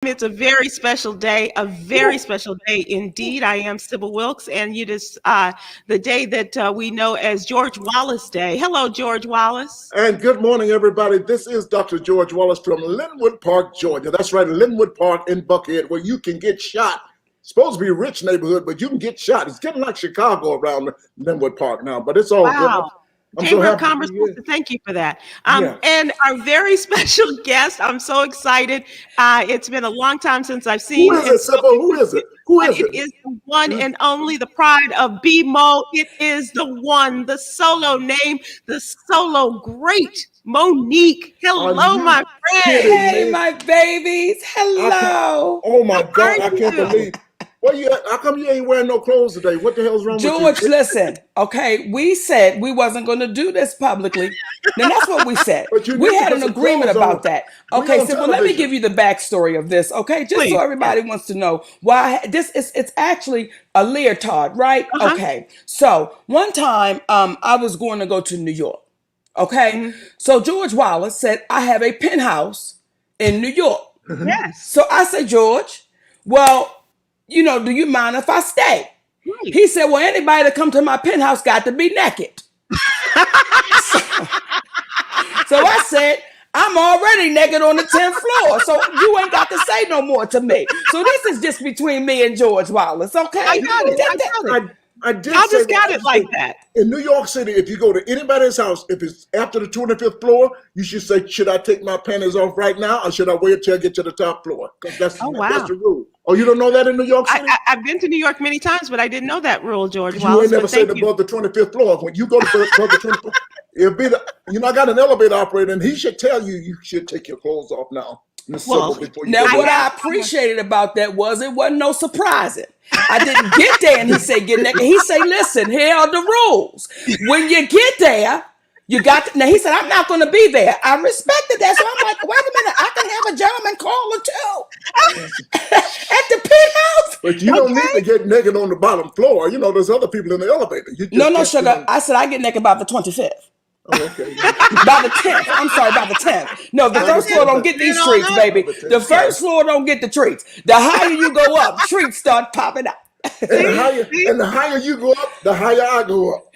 It's a very special day, a very special day indeed. I am Sybil Wilkes, and it is the day that we know as George Wallace Day. Hello, George Wallace. And good morning, everybody. This is Dr. George Wallace from Linwood Park, Georgia. That's right, Linwood Park in Buckhead, where you can get shot. It's supposed to be a rich neighborhood, but you can get shot. It's getting like Chicago around Linwood Park now, but it's all good. Wow. I'm so Chamber of happy to Commerce be wants here. to thank you for that. Yeah. And our very special guest, I'm so excited. It's been a long time since I've Who seen is him. it, Sybil? Who is it? Who But is it it? is the one and only, the pride of BMO. It is the one, the solo name, the solo great Monique. Are Hello, you my friend. kidding Hey, me? my babies. I can't, Hello. oh my How are God, I can't you? believe. Well, how come you ain't wearing no clothes today? What the hell's wrong with you? George, listen. Okay, we said we wasn't going to do this publicly. Then that's what we said. But you We need to had put an some agreement clothes on. about that. We Okay, on so well, let me television. give you the backstory of this. Okay, just so Please. everybody wants to know why this is. It's actually a leotard, right? Uh-huh. Okay. So one time, I was going to go to New York. Okay, Mhm. so George Wallace said I have a penthouse in New York. Yes. So I said, George, well, do you mind if I stay? Right. He said, well, anybody that come to my penthouse got to be naked. So I said, I'm already naked on the 10th floor, so you ain't got to say no more to me. So this is just between me and George Wallace, okay? I got it. I got it. I did Y'all say just got it like that that. in New York City, if you go to anybody's house, if it's after the 25th floor, you should say, should I take my panties off right now or should I wait till I get to the top floor? Because Oh, that's wow. the rule. Oh, you don't know that in New York I, City? I, I've been to New York many times, but I didn't know that rule, George You ain't Wallace. never But said thank you. above the 25th floor. When you go to above the 25th, it'll be I got an elevator operator and he should tell you you should take your clothes off now, Miss Well, Sybil, before you Now, go what there. I appreciated about that was it wasn't no surprising. I didn't get there and he said, get naked. He said, listen, here are the rules. When you get there, you got to, now he said, I'm not going to be there. I respected that. So I'm like, wait a minute, I can have a gentleman caller too at the penthouse. But you don't need to get naked on the bottom floor. You know, there's other people in the elevator. You No, just no, can't, sugar. I said I get naked by the 25th. oh, okay. By the 10th. I'm sorry, by the 10th. No, the By the first floor 10th. don't get these Then on treats, up. baby. By the The 10th. first floor don't get the treats. The higher you go up, treats start popping out. And the See, higher see, and the higher you go up, the higher I go up.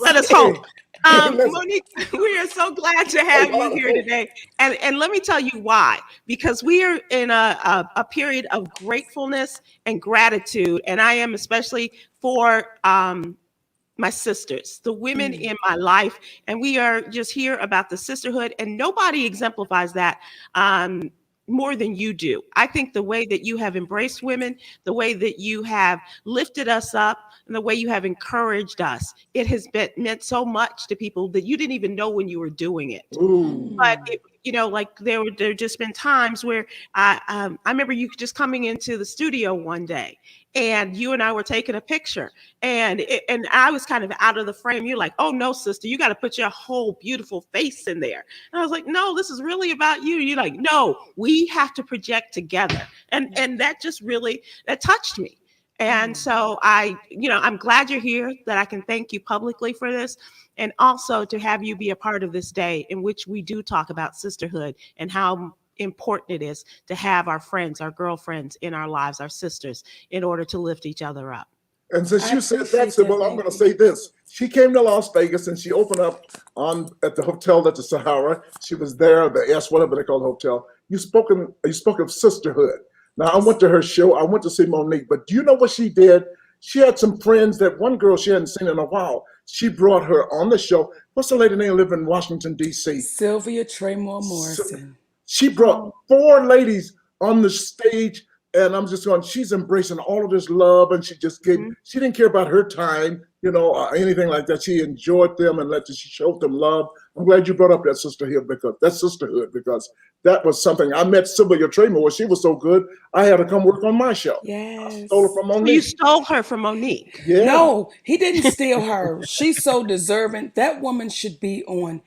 let us hope. Listen, Monique, we are so glad to a have you lot of here hope. today. And let me tell you why. Because we are in a period of gratefulness and gratitude. And I am especially for my sisters, the women in my life. And we are just here about the sisterhood. And nobody exemplifies that more than you do. I think the way that you have embraced women, the way that you have lifted us up, and the way you have encouraged us, it has meant so much to people that you didn't even know when you were doing it. But Ooh. like there just been times where I remember you just coming into the studio one day, and you and I were taking a picture, and I was kind of out of the frame. You're like, "Oh no, sister, you got to put your whole beautiful face in there." And I was like, "No, this is really about you." You're like, "No, we have to project together," and that just really that touched me. And so I'm glad you're here, that I can thank you publicly for this, and also to have you be a part of this day in which we do talk about sisterhood and how important it is to have our friends, our girlfriends in our lives, our sisters, in order to lift each other up. And since I you said that, appreciate that. Sybil, I'm Thank going to you. say this. She came to Las Vegas and she opened up on at the hotel at the Sahara. She was there, the S, whatever they call the hotel. You spoke of sisterhood. Now I went to her show. I went to see Monique, but do you know what she did? She had some friends that one girl she hadn't seen in a while. She brought her on the show. What's the lady name live in Washington, D.C.? Sylvia Tremore So Morrison. she brought four ladies on the stage, and I'm just going, she's embracing all of this love, and Mhm. she didn't care about her time, or anything like that. She enjoyed them and she showed them love. I'm glad you brought up that sisterhood, because that was something. I met Sybil Tremore. She was so good, I had her come work on my show. I stole her Yes. from So you Monique. stole her from Monique. Yeah, No, he didn't steal her. She's so deserving. That woman should be on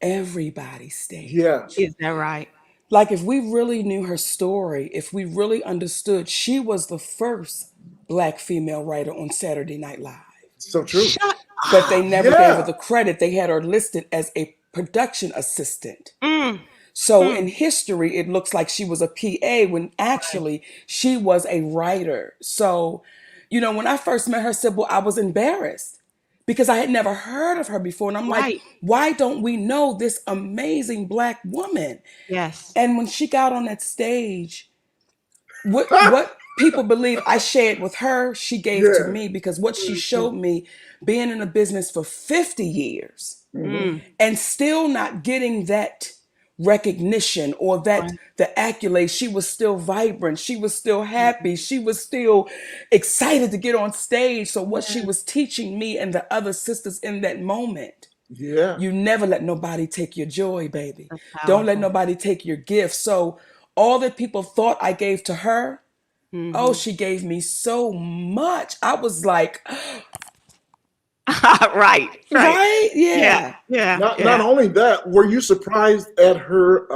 everybody's yes. stage. Is that right? Like, if we really knew her story, if we really understood, she was the first Black female writer on Saturday Night Live. So true. Shut But they up. never gave her Yeah. the credit. They had her listed as a production assistant. Mm. So in history, it looks like she was a PA when actually she was a writer. So, when I first met her, Sybil, I was embarrassed because I had never heard of her before. And I'm like, Right. why don't we know this amazing Black woman? Yes. And when she got on that stage, what people believe I shared with her, she gave to Yeah. me, because what she showed me, being in a business for 50 years Mhm. and still not getting that recognition or that Right. the accolades, she was still vibrant, she was still happy, she was still excited to get on stage. So what she was teaching me and the other sisters in that moment, Yeah. you never let nobody take your joy, baby. That's Don't let powerful. nobody take your gift. So all that people thought I gave to her, oh, she gave me so much. I was like, Right. Right. right? Yeah. Yeah. Yeah. Not Yeah. only that, were you surprised at her?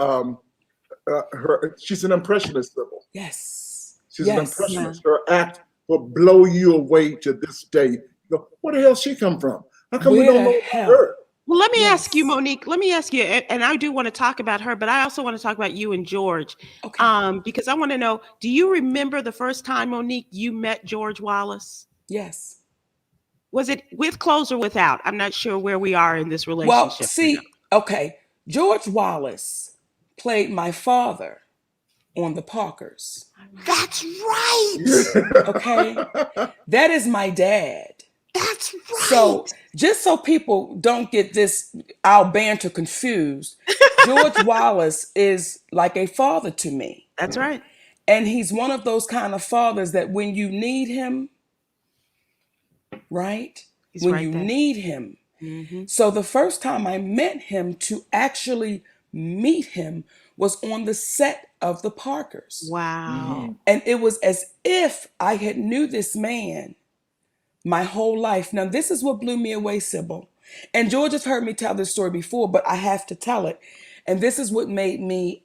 She's an impressionist, Sybil. Yes. She's an Yes. Yeah. impressionist. Her act will blow you away to this day. You go, where the hell she come from? How come we Where don't the know about hell? her? Well, let me ask you, Yes. Monique. Let me ask you, and I do want to talk about her, but I also want to talk about you and George, Okay. because I want to know: do you remember the first time, Monique, you met George Wallace? Yes. Was it with clothes or without? I'm not sure where we are in this Well, relationship right now. see, okay. George Wallace played my father on the Parkers. That's right. Okay. That is my dad. That's right. So just so people don't get this our banter confused, George Wallace is like a father to me. That's right. And he's one of those kind of fathers that when you need him, right? He's When right you there. need him. Hmm. So the first time I met him, to actually meet him, was on the set of the Parkers. Wow. And it was as if I had knew this man my whole life. Now, this is what blew me away, Sybil. And George has heard me tell this story before, but I have to tell it. And this is what made me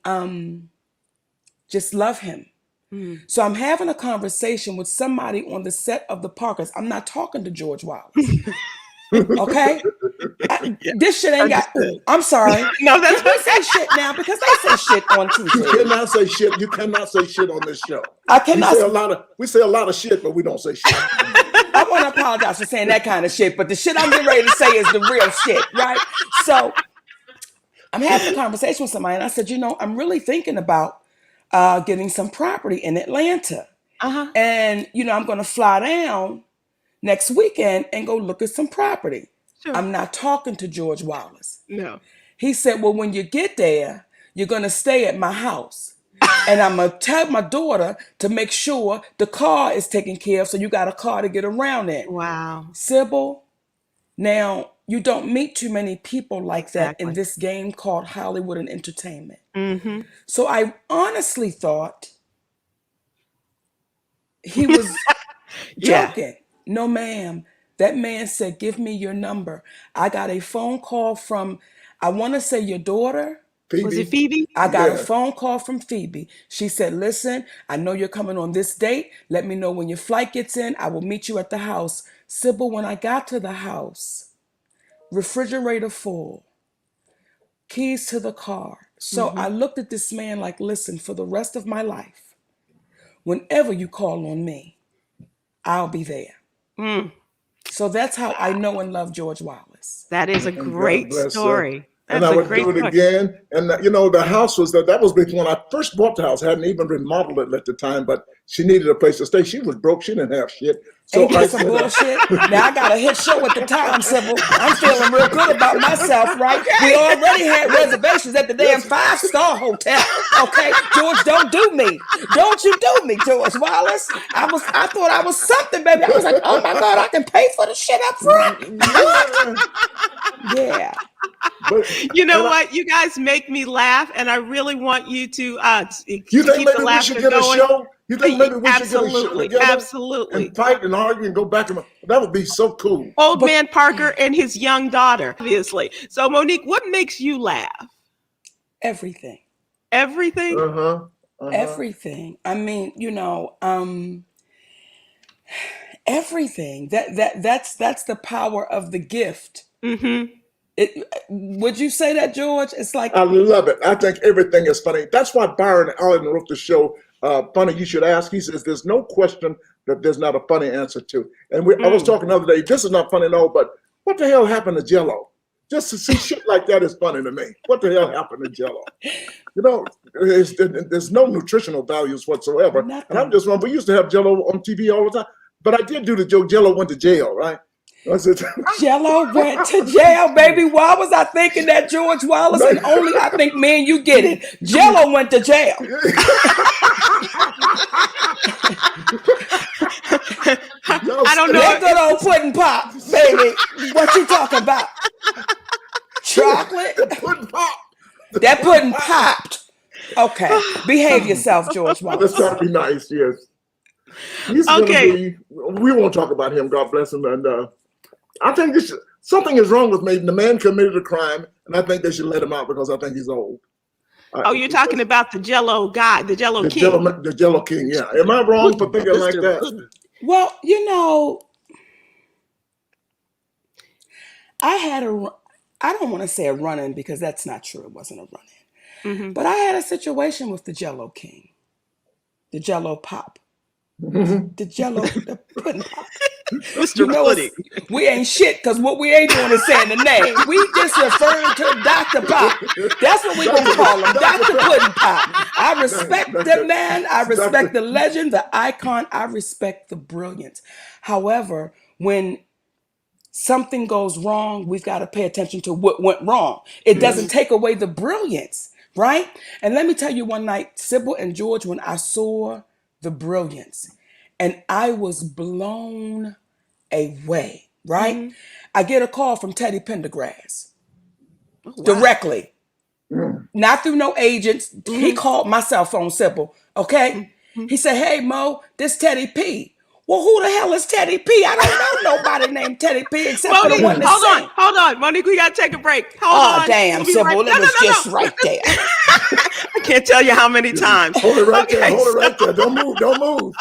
just love him. Mm. So I'm having a conversation with somebody on the set of the Parkers. I'm not talking to George Wallace. Okay? This shit ain't got. Understood. Ooh, I'm sorry. No, that's Can we okay. say shit now? Because they say shit on You TV. cannot say shit. You cannot say shit on this show. I We cannot. say a lot of shit, but we don't say shit. I want to apologize for saying that kind of shit, but the shit I'm getting ready to say is the real shit, right? So I'm having a conversation with somebody, and I said, I'm really thinking about getting some property in Atlanta. Uh-huh. And, I'm going to fly down next weekend and go look at some property. Sure. I'm not talking to George Wallace. No. He said, well, when you get there, you're going to stay at my house. And I'm going to tell my daughter to make sure the car is taken care of, so you got a car to get around in. Wow. Sybil, now, you don't meet too many people like that in Exactly. this game called Hollywood and entertainment. Mm-hmm. So I honestly thought he was Yeah. joking. No, ma'am. That man said, give me your number. I got a phone call from, I want to say your daughter. Was it Phoebe. Phoebe? I got a Yeah. phone call from Phoebe. She said, listen, I know you're coming on this date. Let me know when your flight gets in. I will meet you at the house. Sybil, when I got to the house, refrigerator full, keys to the car. So I looked at this man like, listen, for the rest of my life, whenever you call on me, I'll be there. Mm. So that's how I know and love George Wallace. That is a And God great bless her. story. And That's I a would great do it story. again. And the house was that was when I first bought the house. I hadn't even remodeled it at the time, but she needed a place to stay. She was broke. She didn't have shit. So Ain't I that some said, bullshit? Now I got a hit show at the time, Sybil. I'm feeling real good about myself, right? We already had reservations at the damn Yes. 5-star hotel. Okay, George, don't do me. Don't you do me, George Wallace. I thought I was something, baby. I was like, oh my God, I can pay for the shit up front. Yeah. But You know and I- what? You guys make me laugh, and I really want you to you keep think the maybe we laughter should get a going. show? You think maybe we should get a show Absolutely, together absolutely. and fight and argue and go back and that would be so cool. Old But- man Parker and his young daughter, obviously. So, Monique, what makes you laugh? Everything. Everything? Everything. I mean, everything. That's the power of the gift. Mm-hmm. Would you say that, George? It's like I love it. I think everything is funny. That's why Byron Allen wrote the show, Funny You Should Ask. He says there's no question that there's not a funny answer to. And I was talking the other day, this is not funny at all, but what the hell happened to Jell-O? Just to see shit like that is funny to me. What the hell happened to Jell-O? You know, there's no nutritional values whatsoever. Nothing. And I'm just wrong. We used to have Jell-O on TV all the time. But I did do the joke, Jell-O went to jail, right? Jell-O went to jail, baby. Why was I thinking that, George Wallace? And only I think me and you get it. Jell-O went to jail. I don't know. That good old pudding pop, baby. What you talking about? Chocolate? Pudding pop. That pudding popped. Okay. Behave yourself, George Wallace. Let's not be nice, yes. He's okay. We won't talk about him, God bless him. And I think something is wrong with me. The man committed a crime, and I think they should let him out because I think he's old. Oh, you're talking about the Jell-O guy, the Jell-O king. The Jell-O king, yeah. Am I wrong for thinking like that? Well, you know, I don't want to say a run-in because that's not true. It wasn't a run-in. Mm-hmm. But I had a situation with the Jell-O king, the Jell-O pop. The Jell-O, the pudding pop. Mr. Pudding. We ain't shit because what we ain't doing is saying the name. We just referring to Dr. Pop. That's what we gonna call him, Dr. Pudding Pop. I respect the man. I respect the legend, the icon. I respect the brilliance. However, when something goes wrong, we've got to pay attention to what went wrong. It doesn't take away the brilliance, right? And let me tell you one night, Sybil and George, when I saw the brilliance, and I was blown away, right? Mm-hmm. I get a call from Teddy Pendergrass directly, not through no agents. Mm-hmm. He called my cell phone, Sybil, okay? Mm-hmm. He said, hey, Mo, this Teddy P. Well, who the hell is Teddy P? I don't know nobody named Teddy P except Monique, for the one that hold on. Monique, we got to take a break. Hold on. Damn, Sybil, it was just right there. I can't tell you how many times. Hold it right there. Hold it right there. Don't move.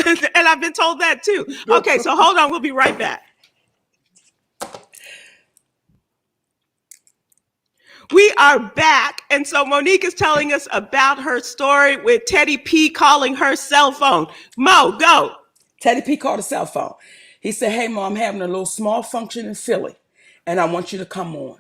And I've been told that too. Okay, so hold on. We'll be right back. We are back. And so Monique is telling us about her story with Teddy P calling her cell phone. Mo, go. Teddy P called a cell phone. He said, hey, Mo, I'm having a little small function in Philly, and I want you to come on.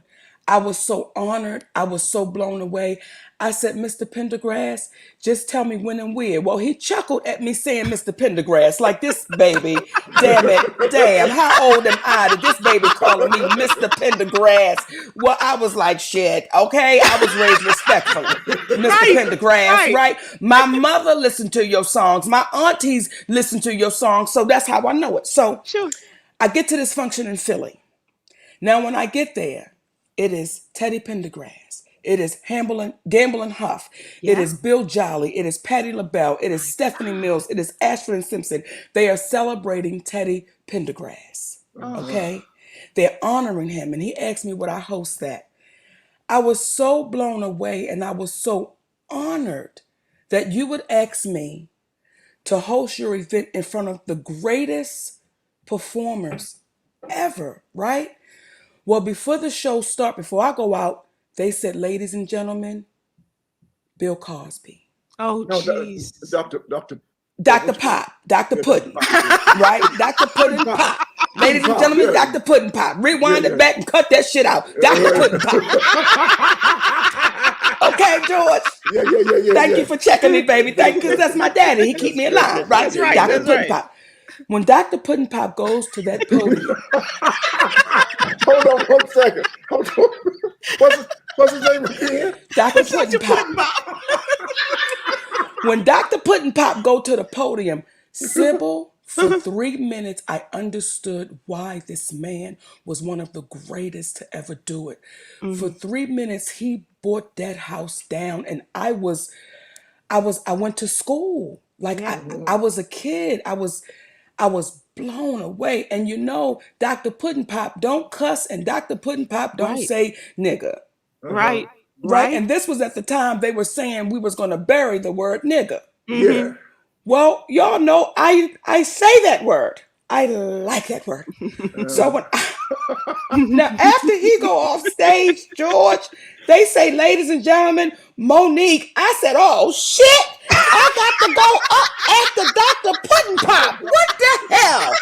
I was so honored. I was so blown away. I said, Mr. Pendergrass, just tell me when and where. Well, he chuckled at me saying Mr. Pendergrass, like this baby. Damn, how old am I that this baby calling me Mr. Pendergrass? Well, I was like, shit, okay? I was raised respectfully. Mr. Pendergrass, right? My mother listened to your songs. My aunties listened to your songs, so that's how I know it. So sure. I get to this function in Philly. Now, when I get there, it is Teddy Pendergrass. It is Gamble and Huff. Yeah. It is Bill Jolly. It is Patti LaBelle. It is Stephanie Mills. It is Ashford and Simpson. They are celebrating Teddy Pendergrass. Okay? They're honoring him. And he asked me would I host that. I was so blown away and I was so honored that you would ask me to host your event in front of the greatest performers ever, right? Well, before the show started, before I go out, they said, ladies and gentlemen, Bill Cosby. Oh, jeez. Dr. Pop, Dr. Puddin', right? Dr. Puddin' Pop. Ladies and gentlemen, Dr. Puddin' Pop. Rewind it back and cut that shit out. Dr. Puddin' Pop. Okay, George? Yeah. Thank you for checking me, baby. Thank you, because that's my daddy. He keep me alive, right? That's right. Dr. Puddin' Pop. When Dr. Puddin' Pop goes to that podium. Hold on 1 second. Hold on. What's his name again? Dr. Puddin' Pop. When Dr. Puddin' Pop go to the podium, Sybil, for 3 minutes, I understood why this man was one of the greatest to ever do it. Mm-hmm. For 3 minutes, he brought that house down, and I went to school. Like I was a kid. I was blown away. And you know, Dr. Puddin' Pop don't cuss and Dr. Puddin' Pop don't say nigga. Right. And this was at the time they were saying we was going to bury the word nigga. Mm-hmm. Yeah. Well, y'all know I say that word. I like that word. So Now, after he go off stage, George, they say, ladies and gentlemen, Monique. I said, oh shit, I got to go up after Dr. Puddin' Pop. What the hell?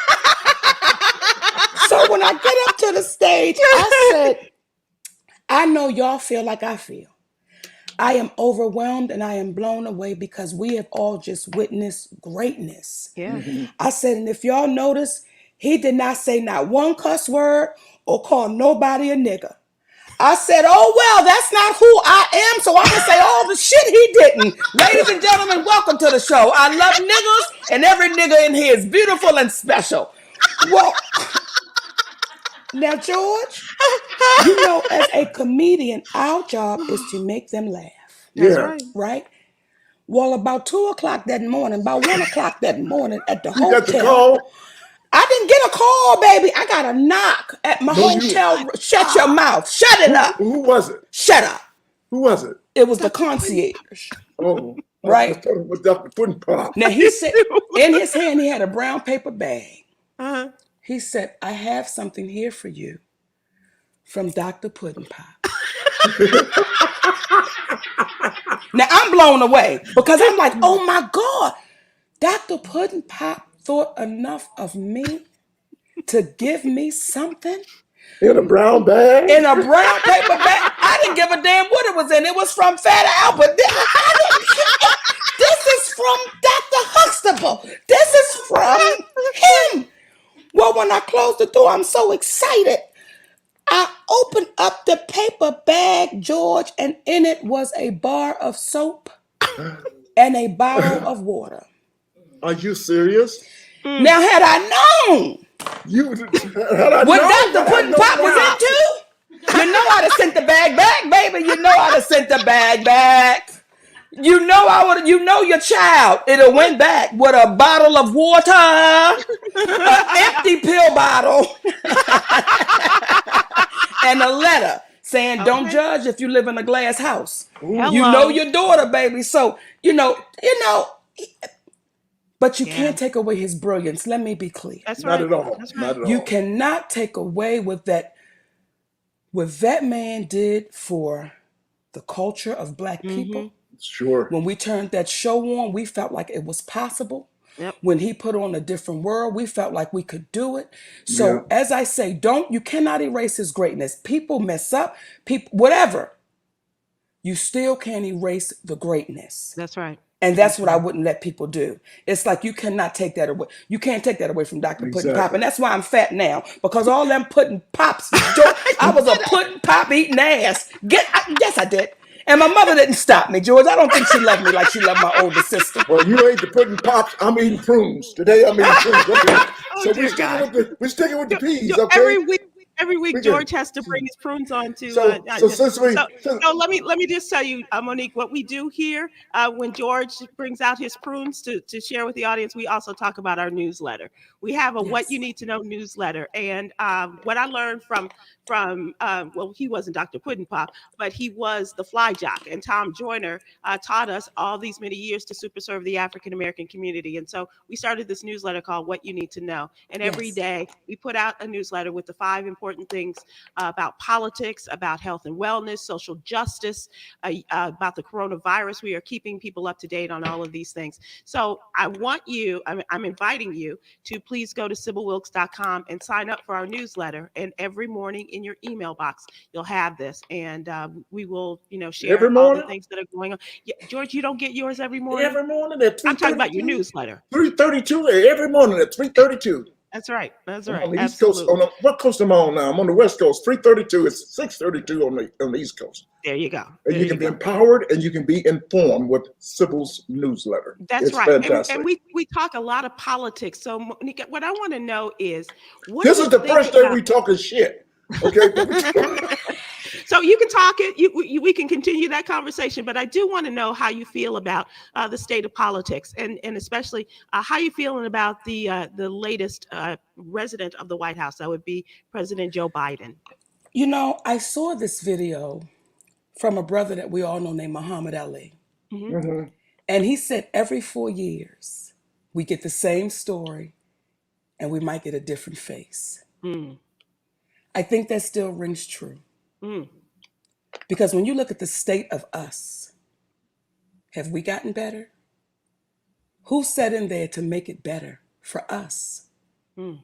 So when I get up to the stage, I said, I know y'all feel like I feel. I am overwhelmed and I am blown away because we have all just witnessed greatness. Yeah. I said, and if y'all notice, he did not say not one cuss word or call nobody a nigga. I said, oh, well, that's not who I am, so I can say all the shit he didn't. Ladies and gentlemen, welcome to the show. I love niggas, and every nigga in here is beautiful and special. Well, now, George, you know, as a comedian, our job is to make them laugh, That's Yeah. right. right? Well, about 2 o'clock that morning, about 1 o'clock that morning at the You got the hotel, call? I didn't get a call, baby. I got a knock at my No, you. hotel. Shut your mouth. Shut it up. Who was it? Shut up. Who was it? It was the concierge, Oh, I right? was talking about Dr. Puddin' Pop. Now he said, in his hand, he had a brown paper bag. Uh-huh. He said, I have something here for you from Dr. Puddin' Pop. Now I'm blown away because I'm like, oh my God, Dr. Puddin' Pop thought enough of me to give me something In a brown bag? in a brown paper bag. I didn't give a damn what it was in. It was from Fat Albert. This is from Dr. Huxtable. This is from him. Well, when I closed the door, I'm so excited. I opened up the paper bag, George, and in it was a bar of soap and a bottle of water. Are you serious? Now, had I known You had I what known, Dr. I Puddin' had no Pop was doubt. into, you know I'd have sent the bag back, baby. You know I'd have sent the bag back. You know I would. You know your child. It'll went back with a bottle of water, an empty pill bottle, and a letter saying, "Don't judge if you live in a glass house. Hello. You know your daughter, baby. So you know. But you can't take away his brilliance. Let me be clear. That's Not right. at all. That's Not right. at You all. cannot take away what that man did for the culture of Black people. Sure. When we turned that show on, we felt like it was possible. Yep. When he put on A Different World, we felt like we could do it. So Yeah. as I say, you cannot erase his greatness. People mess up, whatever. You still can't erase the greatness. That's right. And that's what I wouldn't let people do. It's like you cannot take that away. You can't take that away from Dr. Puddin' Pop. Exactly. And that's why I'm fat now. Because all them Puddin' Pops, I was a Puddin' Pop eating ass. Yes, I did. And my mother didn't stop me, George. I don't think she loved me like she loved my older sister. Well, you ate the Puddin' Pops. I'm eating prunes. Today I'm eating prunes. Okay. So dear God. we're sticking with the peas, So okay? every week, We can- George has to bring his prunes on to. So since we So let me just tell you, Monique, what we do here when George brings out his prunes to share with the audience, we also talk about our newsletter. We have a What You Need to Know newsletter, and what I learned from well, he wasn't Dr. Puddin' Pop, but he was the fly jock, and Tom Joyner taught us all these many years to super serve the African American community, and so we started this newsletter called What You Need to Know, and every day we put out a newsletter with the 5 important things about politics, about health and wellness, social justice, about the coronavirus. We are keeping people up to date on all of these things. So I'm inviting you to please go to SybilWilkes.com and sign up for our newsletter. And every morning in your email box, you'll have this. And we will, share Every all morning? the things that are going on. Yeah, George, you don't get yours every morning? every morning at 3:32. I'm talking about your newsletter. 3:32 every morning at 3:32. That's right. That's right. On the East Coast. Absolutely. What coast am I on now? I'm on the West Coast. 3:32. It's 6:32 on the East Coast. There you go. And There you can be go. empowered and you can be informed with Sybil's newsletter. That's It's right. fantastic. And we talk a lot of politics. So, Monique, what I want to know is, what This do is you the think first day about- we talking shit. Okay. So you can talk it. We can continue that conversation, but I do want to know how you feel about the state of politics, and especially how you feeling about the latest resident of the White House. That would be President Joe Biden. I saw this video from a brother that we all know named Muhammad Ali. Mhm. And he said every 4 years, we get the same story and we might get a different face. Mm. I think that still rings true. Mm. Because when you look at the state of us, have we gotten better? Who set in there to make it better for us? Mm.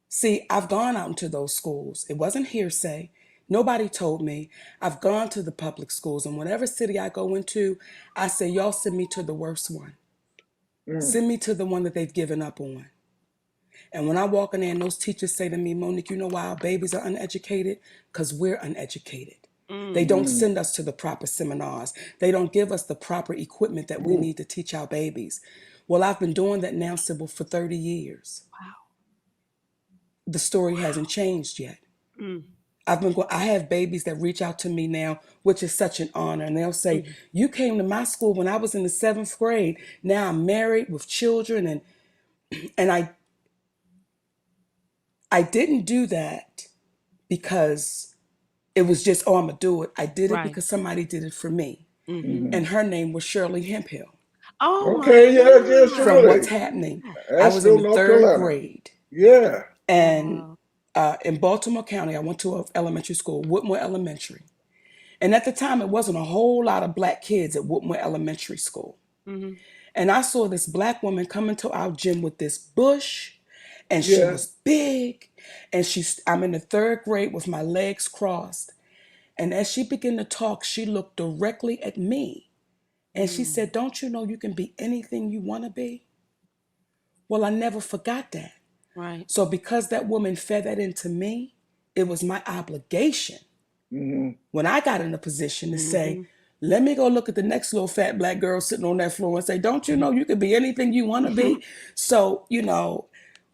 See, I've gone out into those schools. It wasn't hearsay. Nobody told me. I've gone to the public schools, and whatever city I go into, I say, y'all send me to the worst one. Send me to the one that they've given up on. And when I walk in there and those teachers say to me, Monique, you know why our babies are uneducated? Because we're uneducated. They don't send us to the proper seminars. They don't give us the proper equipment that we need to teach our babies. Well, I've been doing that now, Sybil, for 30 years. Wow. The story hasn't changed yet. Mm. I have babies that reach out to me now, which is such an honor. And they'll say, you came to my school when I was in the 7th grade. Now I'm married with children. And I didn't do that because it was just, oh, I'm going to do it. I did it Right. because somebody did it for me. Mm-hmm. And her name was Shirley Hemphill. Oh, Okay, my yeah, God. sure. From Really? what's happening, I was in Asheville, the North 3rd Carolina. grade. Yeah. And in Baltimore County, I went to an elementary school, Woodmore Elementary. And at the time, it wasn't a whole lot of black kids at Woodmore Elementary School. Mm-hmm. And I saw this black woman come into our gym with this bush, and she Yeah. was big. And I'm in the 3rd grade with my legs crossed. And as she began to talk, she looked directly at me. And she said, don't you know you can be anything you want to be? Well, I never forgot that. Right. So because that woman fed that into me, it was my obligation when I got in a position to say, let me go look at the next little fat black girl sitting on that floor and say, don't you know you can be anything you want to be? So,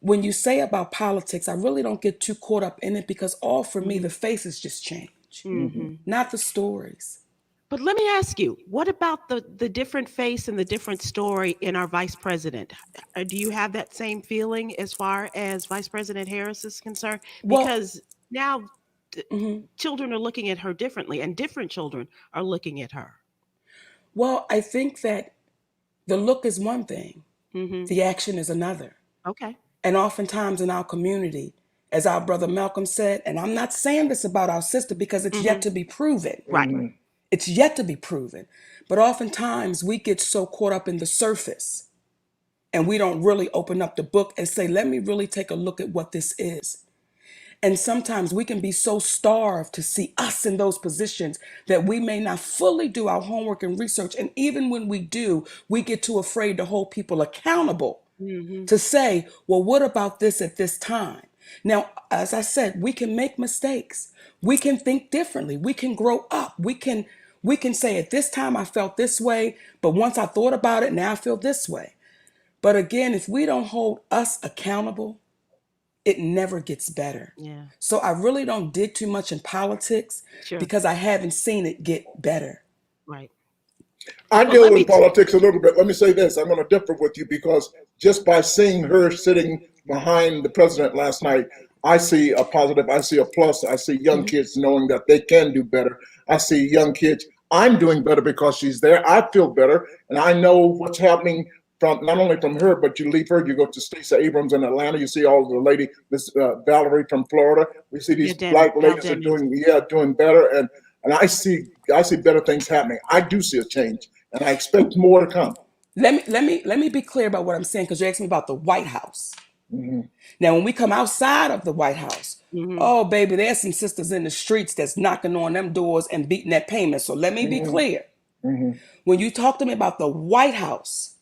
when you say about politics, I really don't get too caught up in it because all for me, the faces just change, not the stories. But let me ask you, what about the different face and the different story in our vice president? Do you have that same feeling as far as Vice President Harris is concerned? Well, Because now children are looking at her differently, and different children are looking at her. well, I think that the look is one thing, Mm-hmm. the action is another. Okay. And oftentimes in our community, as our brother Malcolm said, and I'm not saying this about our sister because it's yet to be proven. Right. It's yet to be proven. But oftentimes we get so caught up in the surface and we don't really open up the book and say, let me really take a look at what this is. And sometimes we can be so starved to see us in those positions that we may not fully do our homework and research. And even when we do, we get too afraid to hold people accountable to say, well, what about this at this time? Now, as I said, we can make mistakes. We can think differently. We can grow up. We can say at this time I felt this way, but once I thought about it, now I feel this way. But again, if we don't hold us accountable, it never gets better. Yeah. So I really don't dig too much in politics Sure. because I haven't seen it get better. Right. I Well, deal let me with politics a little bit. Let me say this. I'm going to differ with you because just by seeing her sitting behind the president last night, I see a positive. I see a plus. I see young kids knowing that they can do better. I see young kids. I'm doing better because she's there. I feel better. And I know what's happening from not only from her, but you leave her, you go to Stacey Abrams in Atlanta. You see all the lady, this Valerie from Florida. We see these Yeah, black Val ladies are doing better. And I see better things happening. I do see a change. And I expect more to come. Let me be clear about what I'm saying because you asked me about the White House. Now, when we come outside of the White House, oh baby, there's some sisters in the streets that's knocking on them doors and beating that payment. So let me be clear. When you talk to me about the White House,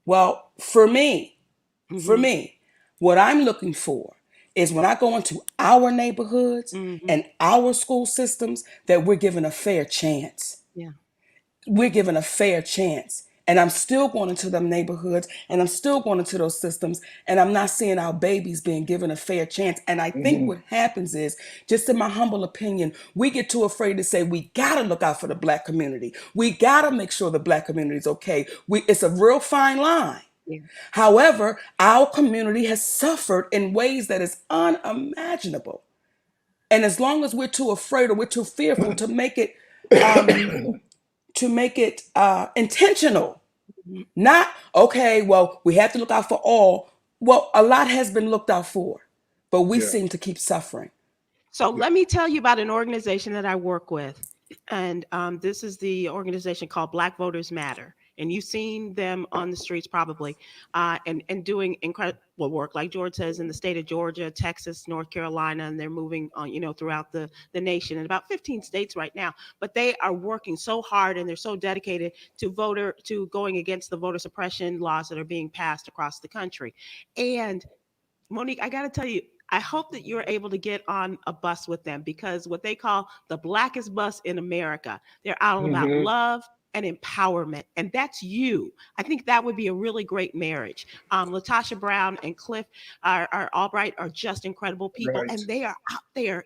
well, for me, what I'm looking for is when I go into our neighborhoods and our school systems that we're given a fair chance. Yeah. We're given a fair chance. And I'm still going into them neighborhoods and I'm still going into those systems and I'm not seeing our babies being given a fair chance. And I think what happens is, just in my humble opinion, we get too afraid to say we got to look out for the black community. We got to make sure the black community is okay. It's a real fine line. Yeah. However, our community has suffered in ways that is unimaginable. And as long as we're too afraid or we're too fearful to make it intentional. Not, okay, well, we have to look out for all. Well, a lot has been looked out for, but we seem to keep suffering. So let me tell you about an organization that I work with. And this is the organization called Black Voters Matter. And you've seen them on the streets probably, and doing incredible work, like George says, in the state of Georgia, Texas, North Carolina, and they're moving on, throughout the nation in about 15 states right now. But they are working so hard and they're so dedicated to going against the voter suppression laws that are being passed across the country. And Monique, I got to tell you, I hope that you're able to get on a bus with them, because what they call the blackest bus in America, they're all about Mm-hmm. love and empowerment. And that's you. I think that would be a really great marriage. Latasha Brown and Cliff are Albright are just incredible people. Right. And they are out there.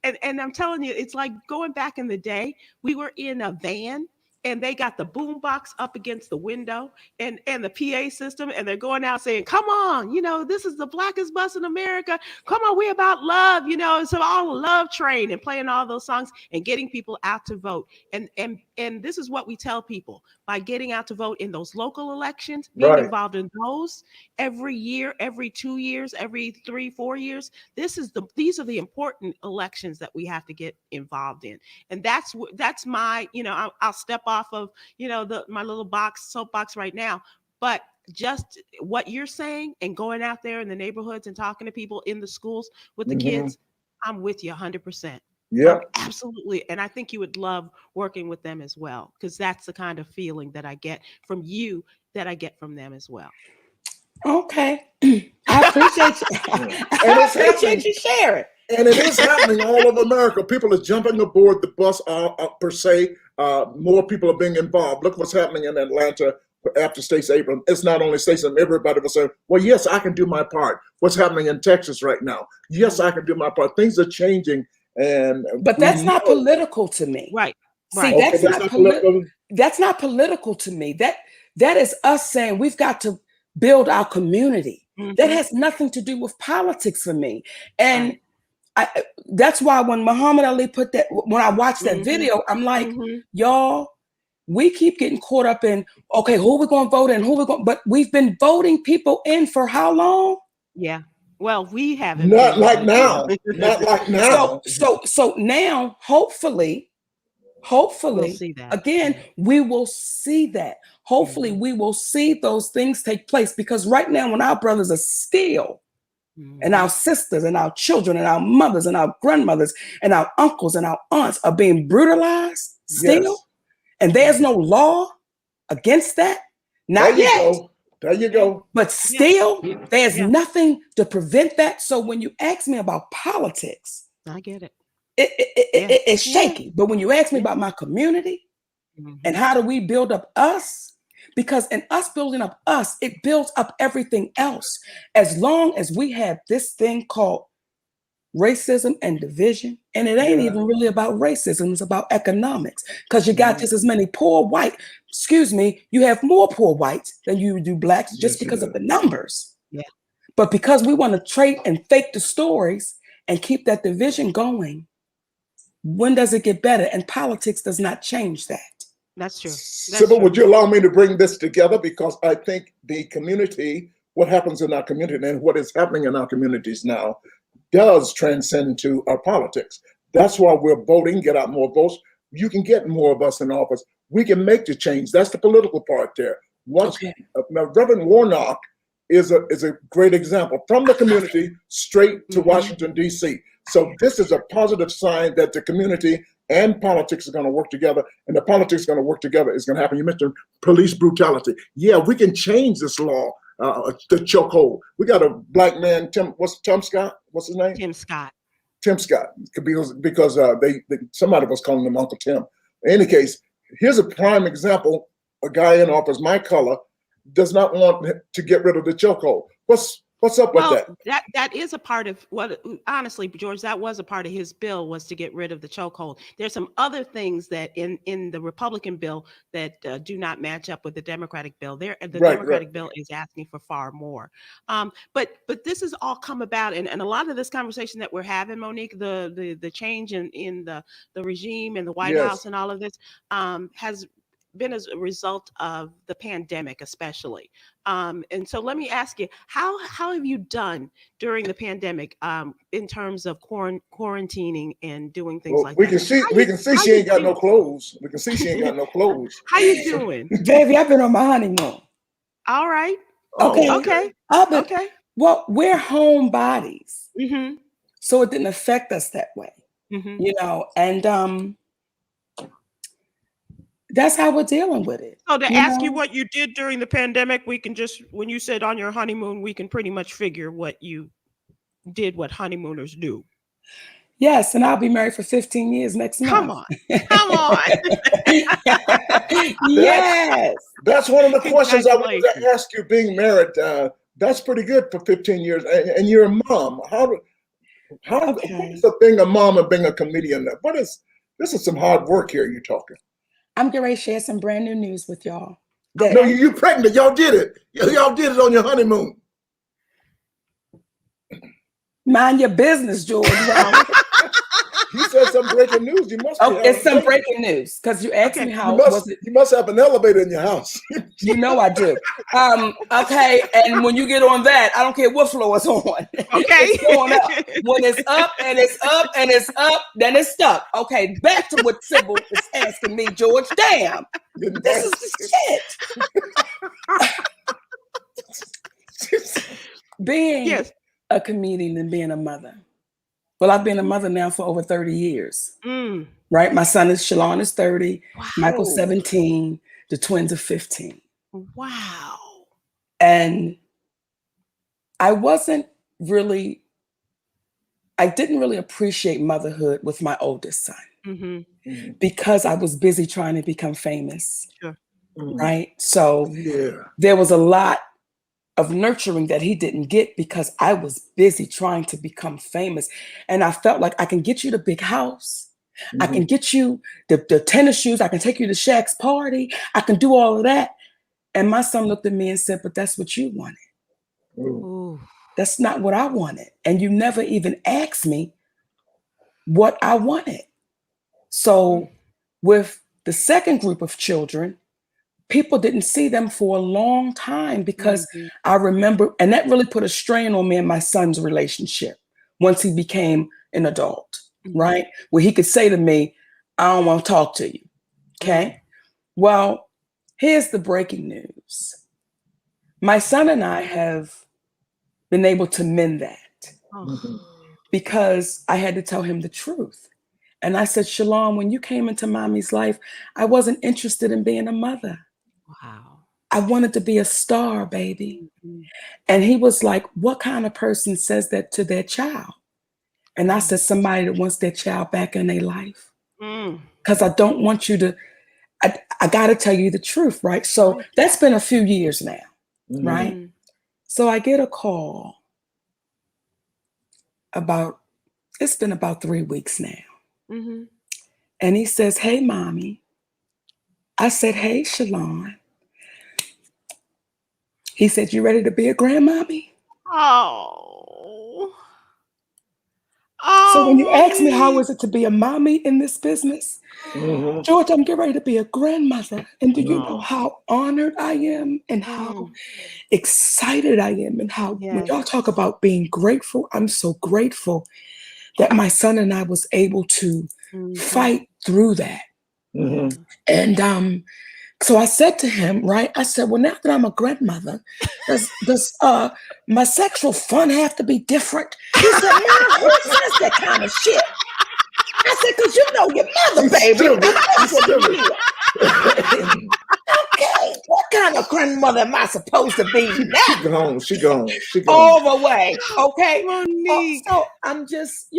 And I'm telling you, it's like going back in the day, we were in a van and they got the boom box up against the window and the PA system, and they're going out saying, come on, this is the blackest bus in America. Come on, we about love, it's all a love train, and playing all those songs and getting people out to vote. And this is what we tell people: by getting out to vote in those local elections, being Right. involved in those every year, every 2 years, every 3-4 years. These are the important elections that we have to get involved in. And that's my, I'll step off of, my little soapbox right now. But just what you're saying and going out there in the neighborhoods and talking to people in the schools with the Mm-hmm. kids, I'm with you 100%. Yep. Absolutely. And I think you would love working with them as well, because that's the kind of feeling that I get from you that I get from them as well. Okay. I appreciate you. And I it's appreciate happening. you sharing. And it is happening all over America. People are jumping aboard the bus per se. More people are being involved. Look what's happening in Atlanta after Stacey Abrams. It's not only Stacey, everybody was saying, well, yes, I can do my part. What's happening in Texas right now? Yes, I can do my part. Things are changing. But that's not political to me. Right. See, Right. that's not political. That's not political to me. That is us saying we've got to build our community. Mhm. That has nothing to do with politics for me. And Right. that's why when Muhammad Ali put that, when I watched that Mhm. video, I'm like, Mhm. y'all, we keep getting caught up in, okay, who we going to vote in, but we've been voting people in for how long? Yeah. Well, we haven't. Not been, like but, now. Not like now. So now, hopefully, we'll see that. again, we will see that. Hopefully, we will see those things take place, because right now, when our brothers are still, and our sisters and our children and our mothers and our grandmothers and our uncles and our aunts are being brutalized still, Yes. and there's no law against that, not There you yet. go. There you go. But still, there's Yeah. nothing to prevent that. So when you ask me about politics, I get it. it's shaky. But when you ask me about my community and how do we build up us, because in us building up us, it builds up everything else. As long as we have this thing called racism and division, and it ain't even really about racism, it's about economics, because you got just as many poor white, you have more poor whites than you do blacks, just because of the numbers. Yeah. But because we want to trade and fake the stories and keep that division going, when does it get better? And politics does not change that. That's true. Sybil, would you allow me to bring this together? Because I think the community, what happens in our community and what is happening in our communities now does transcend into our politics. That's why we're voting, get out more votes. You can get more of us in office. We can make the change. That's the political part there. Reverend Warnock is a great example from the community straight to Washington, D.C. So this is a positive sign that the community and politics are going to work together, and the politics going to work together is going to happen. You mentioned police brutality. Yeah, we can change this law, the chokehold. We got a black man, Tim Scott? What's his name? Tim Scott. Tim Scott, because somebody was calling him Uncle Tim. In any case, here's a prime example. A guy in office, my color, does not want to get rid of the chokehold. What's up with that? That is a part of what, honestly, George, that was a part of his bill, was to get rid of the chokehold. There's some other things that in the Republican bill that do not match up with the Democratic bill. The Democratic bill is asking for far more. But this has all come about, and a lot of this conversation that we're having, Monique, the change in the regime and the White House and all of this has been as a result of the pandemic, especially. And so let me ask you, how have you done during the pandemic in terms of quarantining and doing things Well, like we that? can see How she you ain't got no doing? clothes. We can see she ain't got no clothes. How you doing? Baby, I've been on my honeymoon. All right. Okay. Oh, Okay. I've been, Okay. well, we're homebodies. Mm-hmm. So it didn't affect us that way, Mm-hmm. you know, and that's how we're dealing with it. So to You ask you know? what you did during the pandemic, we can just, when you said on your honeymoon, we can pretty much figure what you did, what honeymooners do. Yes, and I'll be married for 15 years next Come month. on. Come on. Yes. that's one of the questions I wanted to Congratulations. ask you. Being married, that's pretty good for 15 years, and you're a mom. What Okay. is the thing of mom and being a comedian? This is some hard work here. You're talking. I'm getting ready to share some brand new news with y'all. Okay. No, you pregnant. Y'all did it. Y'all did it on your honeymoon. Mind your business, George. You said some breaking news. You must. Oh, it's some breaking news because you asked Okay. me how was it. You must have an elevator in your house. You know I do. Okay, and when you get on that, I don't care what floor it's on. Okay. It's going up. When it's up and it's up and it's up, then it's stuck. Okay, back to what Sybil is asking me, George. Damn, this is the shit. Being Yes. a comedian and being a mother. Well, I've been a mother now for over 30 years. Mm. Right? My son is Shalon is 30, Wow. Michael's 17, the twins are 15. Wow. And I didn't really appreciate motherhood with my oldest son Mm-hmm. because I was busy trying to become famous. Sure. Right? So Yeah. there was a lot of nurturing that he didn't get because I was busy trying to become famous. And I felt like I can get you the big house. I can get you the tennis shoes. I can take you to Shaq's party. I can do all of that. And my son looked at me and said, but that's what you wanted. Ooh. That's not what I wanted. And you never even asked me what I wanted. So with the second group of children, people didn't see them for a long time because I remember, and that really put a strain on me and my son's relationship once he became an adult, right? Where he could say to me, I don't want to talk to you. Okay. Well, here's the breaking news. My son and I have been able to mend that because I had to tell him the truth. And I said, Shalom, when you came into mommy's life, I wasn't interested in being a mother. Wow. I wanted to be a star, baby. And he was like, what kind of person says that to their child? And I said, somebody that wants their child back in their life. Because I don't want you to, I got to tell you the truth, right? So that's been a few years now, right? So I get a call it's been about 3 weeks now. And he says, hey, mommy. I said, hey, Shalon. He said, you ready to be a grandmommy? Oh. So when you ask me how is it to be a mommy in this business, George, I'm getting ready to be a grandmother. And do you know how honored I am and how excited I am and how when y'all talk about being grateful, I'm so grateful that my son and I was able to fight through that. And so I said to him, right, I said, well, now that I'm a grandmother, does my sexual fun have to be different? He said, Mom, who says that kind of shit? I said, because you know your mother, baby. Okay, what kind of grandmother am I supposed to be now? She gone. All the way, okay? Monique. So I'm just,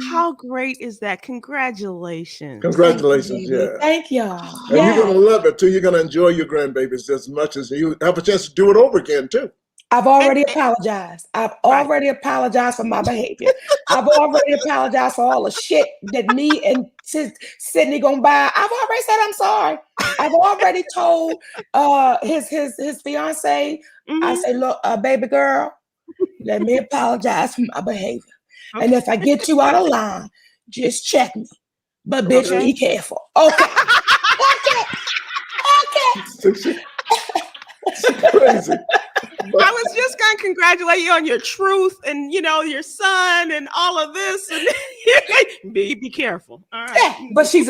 How great is that? Congratulations. Congratulations, yeah. Thank y'all. And you're going to love it, too. You're going to enjoy your grandbabies as much as you have a chance to do it over again, too. I've already apologized. I've already apologized for my behavior. I've already apologized for all the shit that me and Sydney gonna buy. I've already said I'm sorry. I've already told his fiance. I say, look, baby girl, let me apologize for my behavior. Okay. And if I get you out of line, just check me. But bitch, be careful. Okay. She's crazy. I was just going to congratulate you on your truth and, your son and all of this. And be careful. All right. Yeah, but she's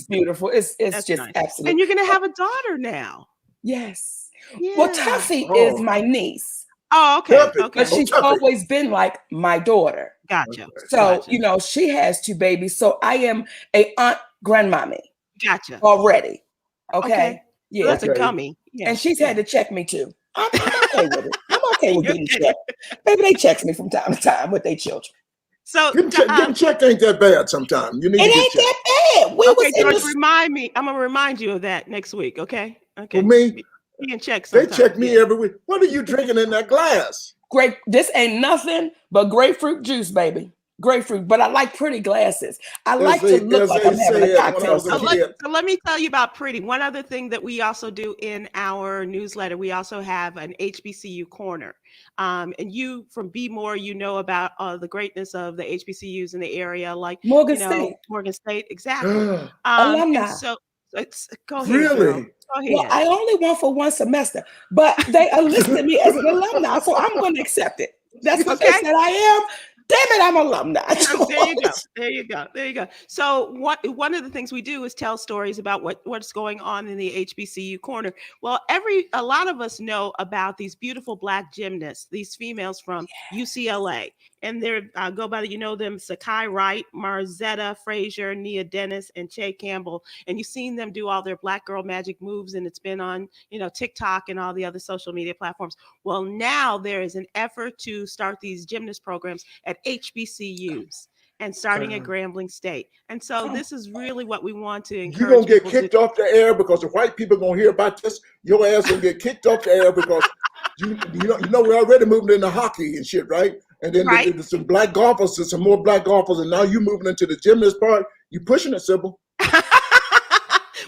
beautiful. It's That's just nice. absolutely. And you're going to have a daughter now. Yes. Yeah. Well, Tuffy is my niece. Oh, okay. Perfect. Okay. But she's always been like my daughter. Gotcha. So, Gotcha. she has 2 babies. So I am a aunt grandmommy. Gotcha. Already. Okay. Yeah. That's a gummy. Yeah. And she's had to check me too. I'm okay with it. I'm okay with getting checked. Maybe they check me from time to time with their children. So getting checked ain't that bad sometimes. You need it to ain't get that bad. Okay, George, remind me. I'm gonna remind you of that next week. Okay. Okay. For me, being checked. They check me every week. What are you drinking in that glass? This ain't nothing but grapefruit juice, baby. Grapefruit, but I like pretty glasses. I like to look like I'm having a cocktail. So let me tell you about Pretty. One other thing that we also do in our newsletter, we also have an HBCU corner. And you from Be More, about the greatness of the HBCUs in the area, like Morgan State. Morgan State, exactly. Alumni. So go ahead. Really? Girl. Go ahead. Well, I only went for 1 semester, but they listed me as an alumni, so I'm going to accept it. That's what they said I am. Damn it, I'm alumni. There you go. So one of the things we do is tell stories about what's going on in the HBCU corner. Well, a lot of us know about these beautiful Black gymnasts, these females from UCLA, and they go by them Sakai Wright, Marzetta Frazier, Nia Dennis, and Che Campbell, and you've seen them do all their Black girl magic moves, and it's been on TikTok and all the other social media platforms. Well, now there is an effort to start these gymnast programs at HBCUs and starting at Grambling State. And so this is really what we want to encourage. You're going to get kicked off the air because the white people are going to hear about this. Your ass going to get kicked off the air because we're already moving into hockey and shit, right? And then there's some black golfers, there's some more black golfers, and now you're moving into the gymnast part. You pushing it, Sybil.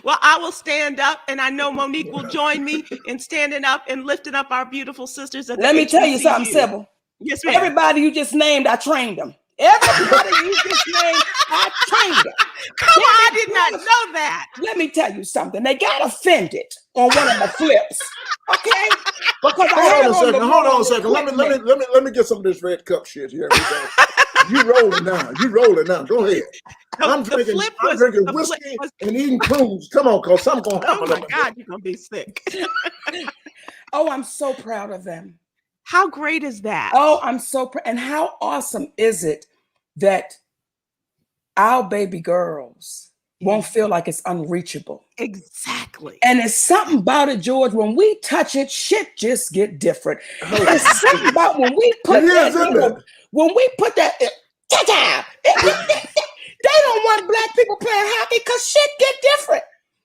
Well, I will stand up, and I know Monique will join me in standing up and lifting up our beautiful sisters. Let me tell you something, Sybil. Yes, ma'am. Everybody you just named, I trained them. Everybody you just named, I trained them. Come on, I did not know that. Let me tell you something. They got offended on one of my flips. Okay? Because hold on a second. Let me get some of this red cup shit here. You rolling now. Go ahead. I'm drinking whiskey and eating prunes. Come on, cause something's gonna happen. Oh my God, you're gonna be sick. Oh, I'm so proud of them. How great is that? Oh, I'm so proud. And how awesome is it that our baby girls won't feel like it's unreachable? Exactly. And it's something about it, George. When we touch it, shit just get different. It's something about when we put that, they don't want Black people playing hockey because shit get different.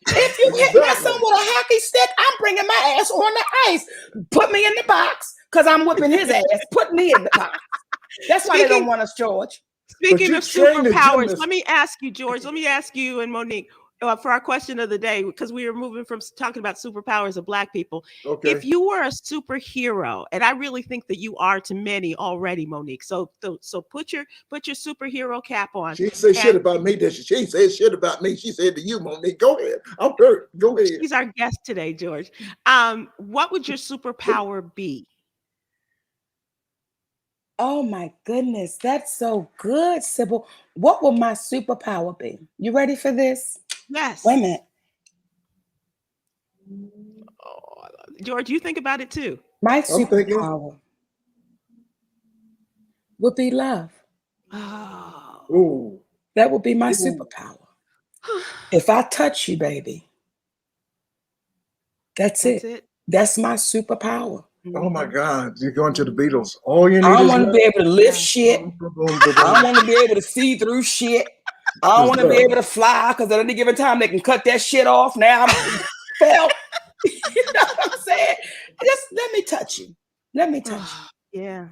If you hit my son with a hockey stick, I'm bringing my ass on the ice. Put me in the box because I'm whipping his ass. Put me in the box. That's why they don't want us, George. Speaking of superpowers, let me ask you, George. Let me ask you and Monique for our question of the day, because we are moving from talking about superpowers of Black people. Okay. If you were a superhero, and I really think that you are to many already, Monique. So put your superhero cap on. She say shit about me, did she? She said shit about me. She said to you, Monique. Go ahead. I'm hurt. Go ahead. She's our guest today, George. What would your superpower be? Oh my goodness, that's so good, Sybil. What will my superpower be? You ready for this? Yes. Wait a minute. Oh, George, you think about it too. My superpower would be love. Oh. That would be my superpower. If I touch you, baby, that's it. That's my superpower. Oh my God, you're going to the Beatles. All you need I want to be able to lift shit. I want to be able to see through shit. I don't want to be able to fly because at any given time they can cut that shit off. Now I'm fell. You know what I'm saying? Just let me touch you. Let me touch you. Yeah.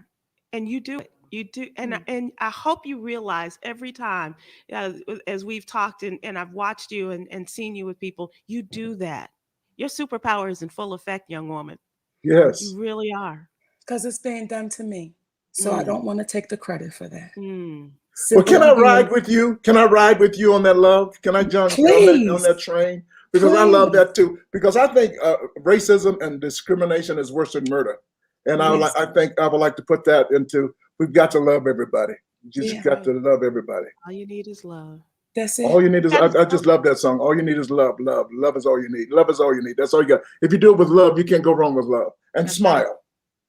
And you do it. You do. And I hope you realize every time as we've talked and I've watched you and seen you with people, you do that. Your superpower is in full effect, young woman. Yes. You really are. Because it's being done to me. So I don't want to take the credit for that. Well, can I ride with you? Can I ride with you on that love? Can I jump on that train? Because I love that too. Because I think racism and discrimination is worse than murder. And I think I would like to put that into, we've got to love everybody. You just got to love everybody. All you need is love. That's it. All you need is, I just love that song. All you need is love. Love. Love is all you need. Love is all you need. That's all you got. If you do it with love, you can't go wrong with love. And That's smile. Right.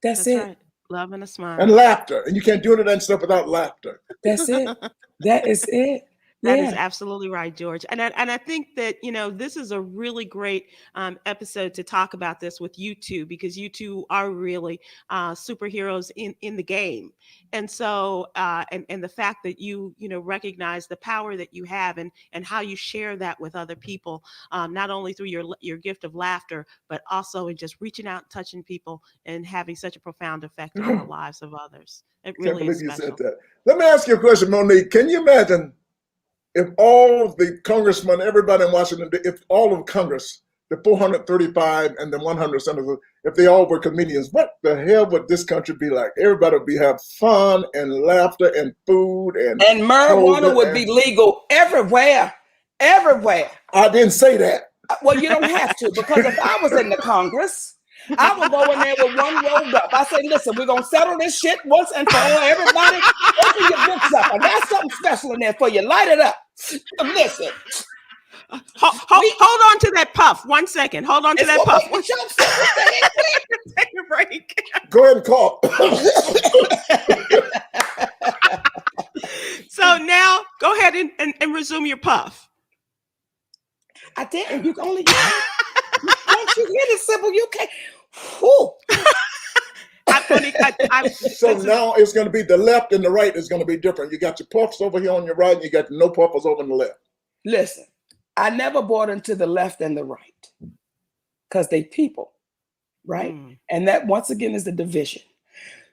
That's it. Right. Love and a smile. And laughter. And you can't do any of that stuff without laughter. That's it. That is it. That is absolutely right, George. And I think that, this is a really great episode to talk about this with you two, because you two are really superheroes in the game. And so, and the fact that you recognize the power that you have and how you share that with other people, not only through your gift of laughter, but also in just reaching out, touching people, and having such a profound effect on the lives of others. It really is special. You said that. Let me ask you a question, Monique. Can you imagine if all of the congressmen, everybody in Washington, if all of Congress, the 435 and the 100 senators, if they all were comedians, what the hell would this country be like? Everybody would have fun and laughter and food and marijuana would be legal everywhere. Everywhere. I didn't say that. Well, you don't have to, because if I was in the Congress, I would go in there with one rolled up. I say, listen, we're going to settle this shit once and for all. Everybody, open your books up. I got something special in there for you. Light it up. Listen. Hold on to that puff. 1 second. Hold on to that puff. Take a break. Go ahead and call. So now go ahead and resume your puff. I didn't. You only once you get it, Sybil, you can't. Whew. So now it's going to be the left and the right is going to be different. You got your puffs over here on your right, and you got no puffers over on the left. Listen, I never bought into the left and the right because they people, right? And that once again is the division.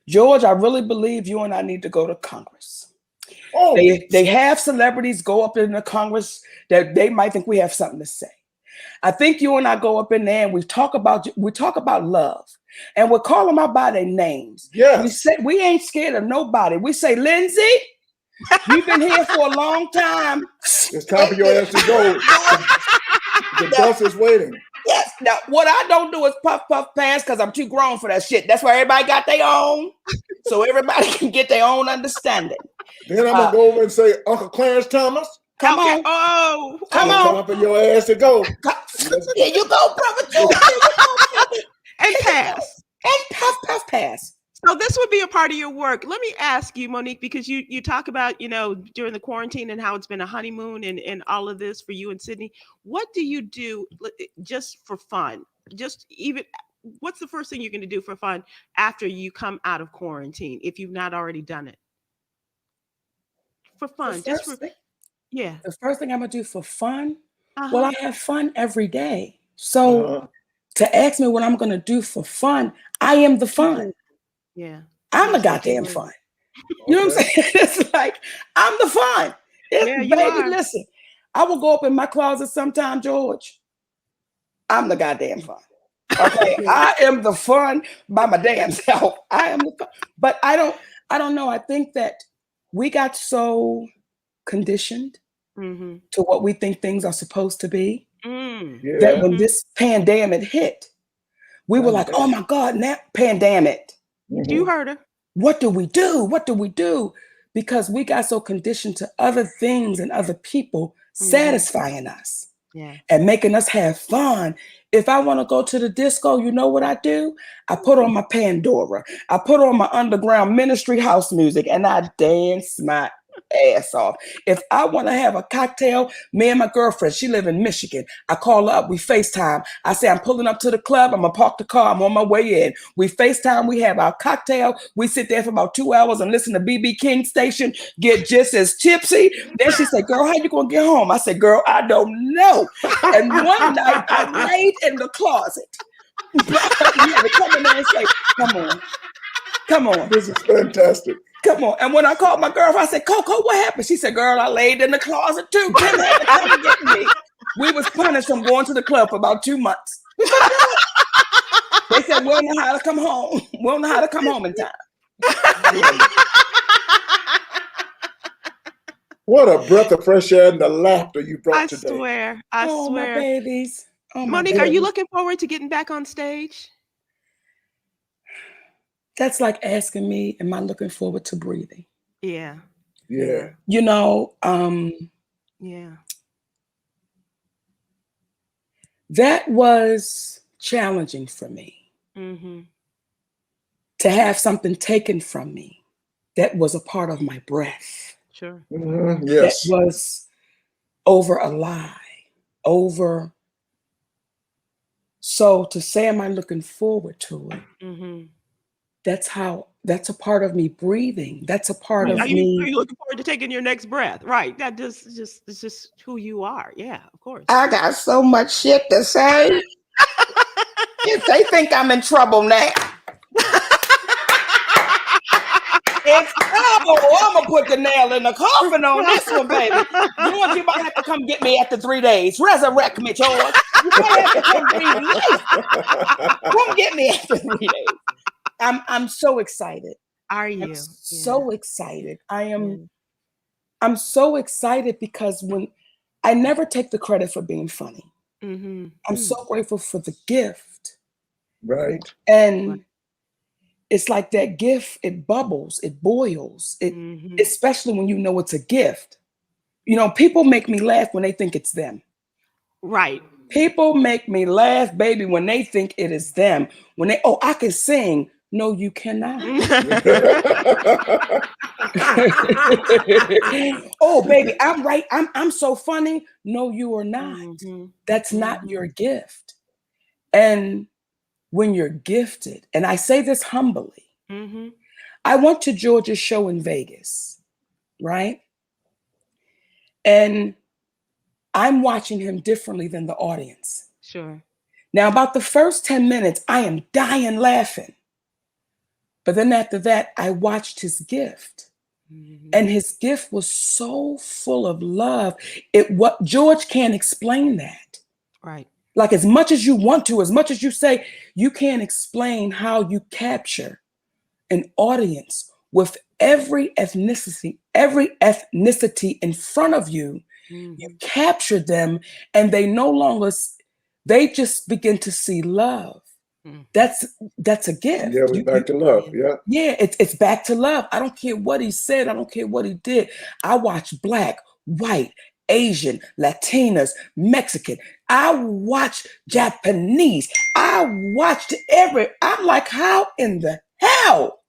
George, I really believe you and I need to go to Congress. Oh, they have celebrities go up in the Congress that they might think we have something to say. I think you and I go up in there and we talk about love, and we'll call them out by their names. Yeah, we ain't scared of nobody. We say, Lindsay, you've been here for a long time. It's time for your ass to go. The bus is waiting. Yes. Now, what I don't do is puff, pass, because I'm too grown for that shit. That's why everybody got their own, so everybody can get their own understanding. Then I'm gonna go over and say, Uncle Clarence Thomas. Come on. Oh, come on. Time for your ass to go. Here you go, brother. And pass. And puff, pass. So this would be a part of your work. Let me ask you, Monique, because you talk about, during the quarantine and how it's been a honeymoon and all of this for you and Sydney. What do you do just for fun? What's the first thing you're going to do for fun after you come out of quarantine, if you've not already done it? For fun, yeah. The first thing I'm gonna do for fun, well, I have fun every day. So to ask me what I'm gonna do for fun, I am the fun. Yeah, I'm the goddamn fun. You know what I'm saying? It's like I'm the fun. Baby, listen, I will go up in my closet sometime, George. I'm the goddamn fun. Okay, I am the fun by my damn self. I am the fun, but I don't know. I think that we got so conditioned to what we think things are supposed to be, that when this pandemic hit, we were like, oh my God, now pandemic. You heard her. What do we do? What do we do? Because we got so conditioned to other things and other people satisfying us and making us have fun. If I want to go to the disco, you know what I do? I put on my Pandora. I put on my underground ministry house music and I dance my ass off. If I want to have a cocktail, me and my girlfriend, she live in Michigan. I call her up, we FaceTime. I say, I'm pulling up to the club. I'm gonna park the car. I'm on my way in. We FaceTime, we have our cocktail. We sit there for about 2 hours and listen to BB King station, get just as tipsy. Then she said, girl, how you gonna get home? I said, girl, I don't know. And one night I laid in the closet. You had to come in there and say, come on. This is fantastic. Come on. And when I called my girlfriend, I said, Coco, what happened? She said, girl, I laid in the closet too. Tim had to come and get me. We was punished from going to the club for about 2 months. They said, we don't know how to come home. We don't know how to come home in time. What a breath of fresh air and the laughter you brought I today. swear. Oh, my babies. Oh, my Monique, are you babies. looking forward to getting back on stage? That's like asking me, am I looking forward to breathing? Yeah. Yeah. You know, Yeah. that was challenging for me Mm-hmm. to have something taken from me that was a part of my breath, Sure. Mhm, that yes. was over a lie, over. So to say, am I looking forward to it? Mm-hmm. That's a part of me breathing. That's a part Right. of Are me. you looking forward to taking your next breath? Right. That it's just who you are. Yeah, of course. I got so much shit to say. If they think I'm in trouble now, it's I'm gonna put the nail in the coffin on this one, baby. George, you might have to come get me after 3 days. Resurrect me, George. You might have to come breathe life. Come get me after 3 days. I'm so excited. Are I'm you? so excited. Yeah. I'm so excited because when I never take the credit for being funny. Mm-hmm. I'm so grateful for the gift. Right. And it's like that gift, it bubbles, it boils, Mm-hmm. especially when you know it's a gift. You know, people make me laugh when they think it's them. Right. People make me laugh, baby, when they think it is them. When they, oh, I can sing. No, you cannot. Oh, baby, I'm right. I'm so funny. No, you are not. Mm-hmm. That's not your gift. And when you're gifted, and I say this humbly, Mm-hmm. I went to George's show in Vegas, right? And I'm watching him differently than the audience. Sure. Now, about the first 10 minutes, I am dying laughing. But then after that, I watched his gift. Mm-hmm. And his gift was so full of love. What George can't explain that. Right. Like as much as you want to, as much as you say, you can't explain how you capture an audience with every ethnicity in front of you. Mm-hmm. You capture them and they just begin to see love. Mm. That's a gift. Yeah, we're back to love. Yeah. Yeah, it's back to love. I don't care what he said. I don't care what he did. I watched Black, white, Asian, Latinas, Mexican. I watched Japanese. I watched I'm like, how in the hell?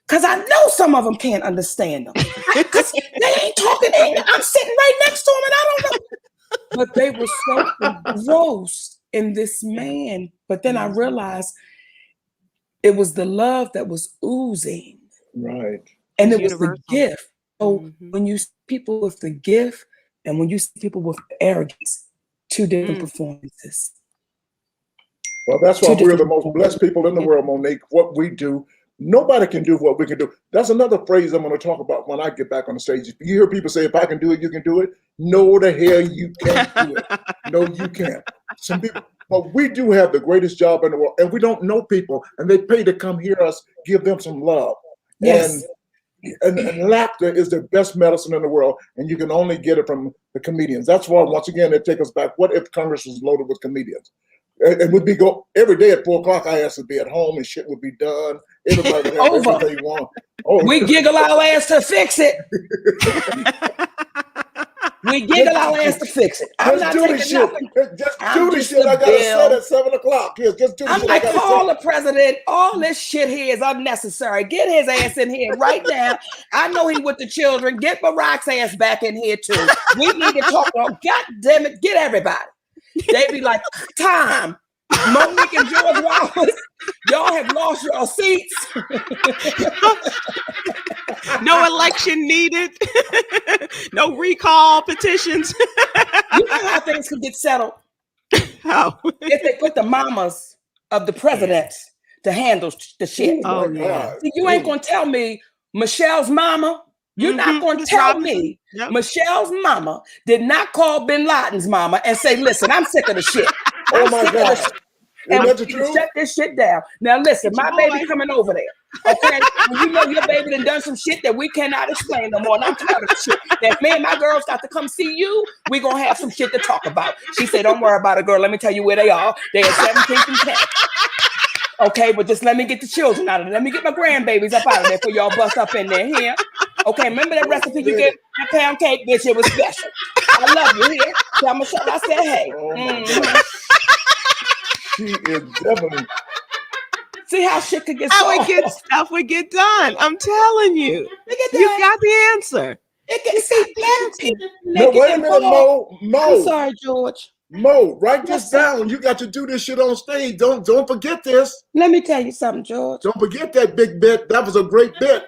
Because I know some of them can't understand them. Because they ain't talking English. I'm sitting right next to them and I don't know. But they were so engrossed in this man. But then I realized it was the love that was oozing. Right. And It's it was universal. the gift. So when you see people with the gift and when you see people with arrogance, two different performances. Well, that's why we're the most blessed people in the world, Monique. What we do, nobody can do what we can do. That's another phrase I'm going to talk about when I get back on the stage. If you hear people say, if I can do it, you can do it. No, the hell you can't do it. No, you can't. Some people, but we do have the greatest job in the world, and we don't know people, and they pay to come hear us give them some love. Yes. And laughter is the best medicine in the world, and you can only get it from the comedians. That's why, once again, they take us back. What if Congress was loaded with comedians? And we'd be go every day at 4 o'clock. I asked to be at home, and shit would be done. Everybody would have everything they want. Oh, we giggle our ass to fix it. We giggle our ass to fix it. I'm not taking nothing. Just do the shit. I got to set at 7 o'clock. Yes, just do the I'm shit. like, call the president. All this shit here is unnecessary. Get his ass in here right now. I know he with the children. Get Barack's ass back in here too. We need to talk. Oh, God damn it. Get everybody. They be like, time. Monique and George Wallace, y'all have lost your seats. No election needed. No recall petitions. You know how things could get settled? How? If they put the mamas of the presidents to handle the shit. Oh, yeah. See, you ain't going to tell me Michelle's mama. You're not going to tell me Michelle's mama did not call Bin Laden's mama and say, listen, I'm sick of the shit. Oh, my God. And that the we truth? shut this shit down. Now listen, It's your my baby boy. coming over there. Okay, when you know your baby done some shit that we cannot explain no more, and I'm tired of the shit. That if me and my girls got to come see you, we gonna have some shit to talk about. She said, "Don't worry about it, girl. Let me tell you where they are. They're at 17th and 10th. Okay, but just let me get the children out of there. Let me get my grandbabies up out of there for y'all bust up in there here. Okay, remember that recipe you gave that pound cake, bitch? It was special. I love you here. Tell Michelle I said, hey. Oh my God. She is definitely. See how shit could get How solved. stuff would get done. I'm telling you. Look at You that. got the answer. See, black people No, wait a minute, Mo. I'm Mo. sorry, George. Mo, write this Yes, sir. down. You got to do this shit on stage. Don't forget this. Let me tell you something, George. Don't forget that big bit. That was a great bit.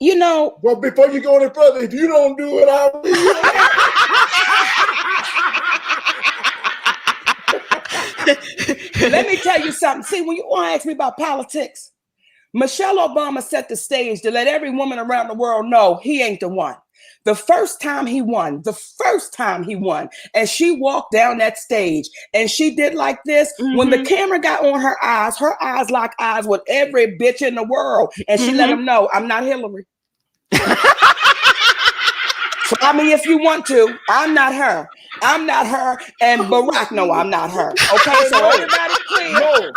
You know, Well, before you go any further, if you don't do it, I will. let me tell you something. See, when you want to ask me about politics, Michelle Obama set the stage to let every woman around the world know he ain't the one. The first time he won, and she walked down that stage and she did like this. When the camera got on her eyes locked eyes with every bitch in the world. And she let them know, I'm not Hillary. Try me if you want to. I'm not her. And Barack, no, I'm not her. Okay, so everybody clear.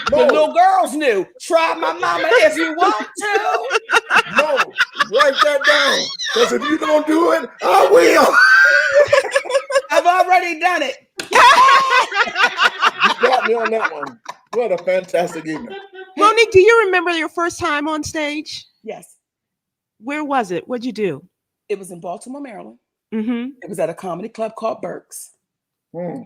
The little girls knew. Try my mama if you want to. No, write that down. Because if you don't do it, I will. I've already done it. You got me on that one. What a fantastic evening. Monique, do you remember your first time on stage? Yes. Where was it? What'd you do? It was in Baltimore, Maryland. Mm-hmm. It was at a comedy club called Burke's. Hmm.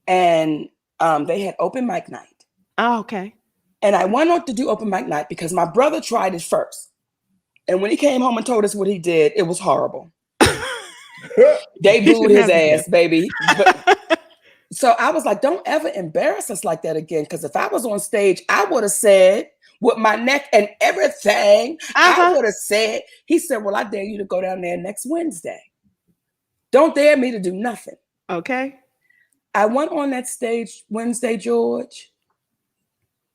And they had open mic night. Oh, okay. And I went on to do open mic night because my brother tried it first. And when he came home and told us what he did, it was horrible. They booed his ass, baby. So I was like, don't ever embarrass us like that again. Because if I was on stage, I would have said, with my neck and everything, I would have said, he said, well, I dare you to go down there next Wednesday. Don't dare me to do nothing. Okay. I went on that stage Wednesday, George,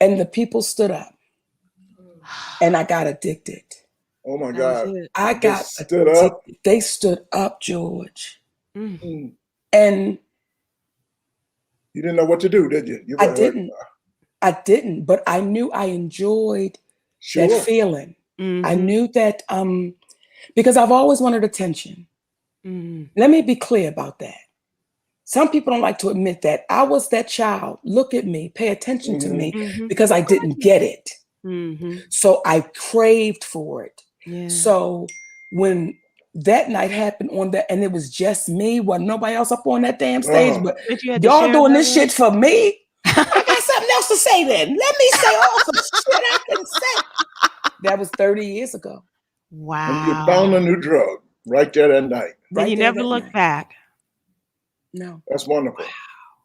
and the people stood up. And I got addicted. Oh my God. I got stood up. They stood up, George. Mm-hmm. And you didn't know what to do, did you? I didn't, but I knew I enjoyed that feeling. Mm-hmm. I knew that because I've always wanted attention. Mm-hmm. Let me be clear about that. Some people don't like to admit that. I was that child. Look at me, pay attention to me, because I didn't get it. Mm-hmm. So I craved for it. Yeah. So when that night happened and it was just me, wasn't nobody else up on that damn stage, but y'all doing this shit for me. I got something else to say then. Let me say all the shit I can say. That was 30 years ago. Wow. And you found a new drug right there that night. And you never looked back. No. That's wonderful.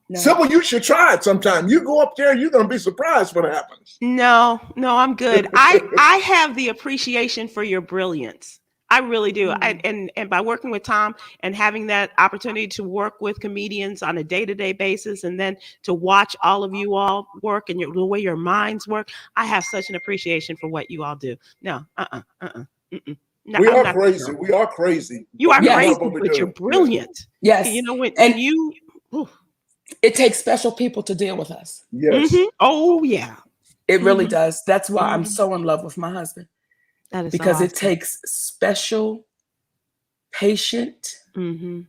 No. Sybil, you should try it sometime. You go up there, you're going to be surprised what happens. No, I'm good. I have the appreciation for your brilliance. I really do. And by working with Tom and having that opportunity to work with comedians on a day-to-day basis, and then to watch all of you all work and the way your minds work, I have such an appreciation for what you all do. No, No, we are crazy. We are crazy. You are crazy, but you're brilliant. Yes. You know, when you... It takes special people to deal with us. Yes. Mm-hmm. Oh, yeah. It really does. That's why I'm so in love with my husband. That is because awesome. it takes special, patient, to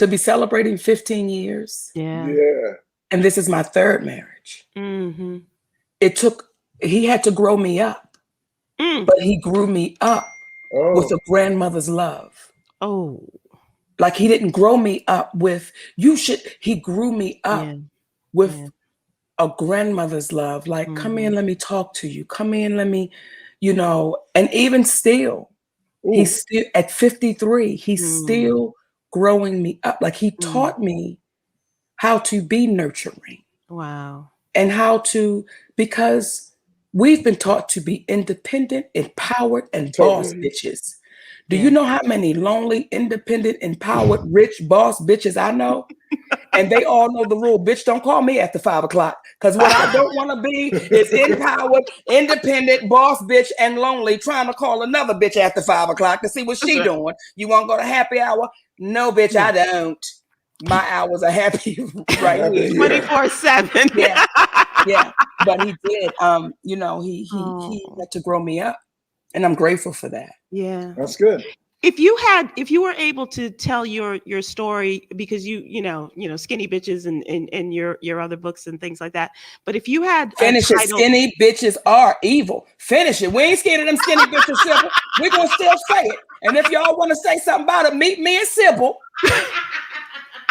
be celebrating 15 years. Yeah. And this is my third marriage. Mm-hmm. He had to grow me up, but he grew me up with a grandmother's love. Oh. Like he didn't grow me up with, he grew me up with a grandmother's love. Like, come in, let me talk to you. Come in, let me, and even still, he's still at 53, he's still growing me up. Like he taught me how to be nurturing. Wow. And because we've been taught to be independent, empowered, and boss bitches. Do you know how many lonely, independent, empowered, rich boss bitches I know? And they all know the rule. Bitch, don't call me after 5 o'clock. Because what I don't want to be is empowered, independent, boss bitch, and lonely, trying to call another bitch after 5 o'clock to see what she doing. You want to go to happy hour? No, bitch, I don't. My hours are happy right here. 24/7. Yeah. But he did. He had to grow me up. And I'm grateful for that. Yeah. That's good. If you were able to tell your story, because you know skinny bitches and your other books and things like that, but if you had finish it, skinny bitches are evil. Finish it. We ain't scared of them skinny bitches, Sybil. We're gonna still say it. And if y'all want to say something about it, meet me and Sybil.